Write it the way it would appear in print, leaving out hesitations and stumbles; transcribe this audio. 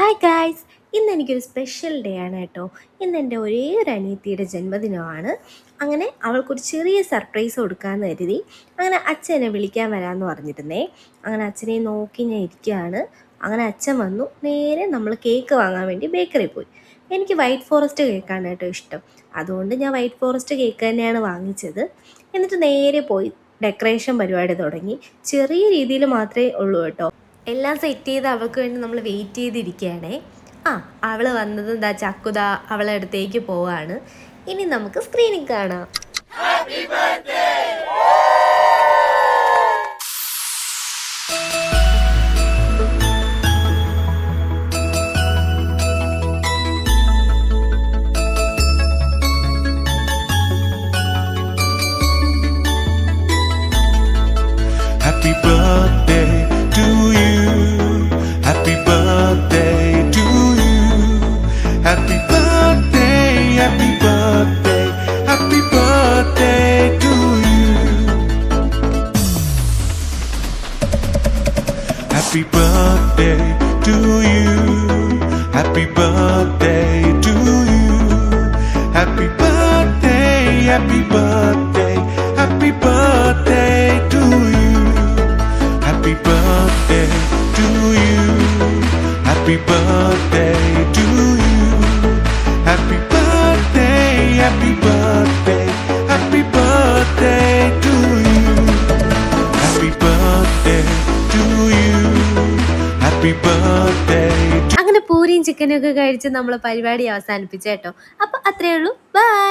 Hi guys, ഇന്ന് എനിക്കൊരു special day ആണ് കേട്ടോ. ഇന്ന് എൻ്റെ ഒരേ ഒരു അനിയത്തിയുടെ ജന്മദിനമാണ്. അങ്ങനെ അവൾക്കൊരു ചെറിയ സർപ്രൈസ് കൊടുക്കാമെന്ന് കരുതി. അങ്ങനെ അച്ഛനെ വിളിക്കാൻ വരാമെന്ന് പറഞ്ഞിരുന്നേ. അങ്ങനെ അച്ഛനെ നോക്കി ഞാൻ ഇരിക്കുകയാണ്. അങ്ങനെ അച്ഛൻ വന്നു. നേരെ നമ്മൾ കേക്ക് വാങ്ങാൻ വേണ്ടി ബേക്കറിയിൽ പോയി. എനിക്ക് വൈറ്റ് ഫോറസ്റ്റ് കേക്കാണ് കേട്ടോ ഇഷ്ടം. അതുകൊണ്ട് ഞാൻ വൈറ്റ് ഫോറസ്റ്റ് കേക്ക് തന്നെയാണ് വാങ്ങിച്ചത്. എന്നിട്ട് നേരെ പോയി ഡെക്കറേഷൻ പരിപാടി തുടങ്ങി. ചെറിയ രീതിയിൽ മാത്രമേ ഉള്ളൂ കേട്ടോ. എല്ലാം സെറ്റ് ചെയ്ത് അവൾക്ക് വേണ്ടി നമ്മൾ വെയിറ്റ് ചെയ്തിരിക്കുകയാണേ. അവൾ വന്നത് എന്താ ചക്കുത അവളെ അടുത്തേക്ക് പോവാണ്. ഇനി നമുക്ക് സ്ക്രീനിൽ കാണാം. Happy birthday to you. Happy birthday to you. Happy birthday, happy birthday, happy birthday to you. Happy birthday to you. Happy birthday to you. Happy birthday, happy birthday, happy birthday to you. Happy birthday to you. Happy birthday to you. Happy birthday, happy birthday, happy birthday to you. Happy birthday to you. Happy birthday to അങ്ങനെ പൂരിയും ചിക്കനും ഒക്കെ കഴിച്ച് നമ്മൾ പരിപാടി അവസാനിപ്പിച്ചേട്ടോ. അപ്പോൾ അത്രയേ ഉള്ളൂ. By.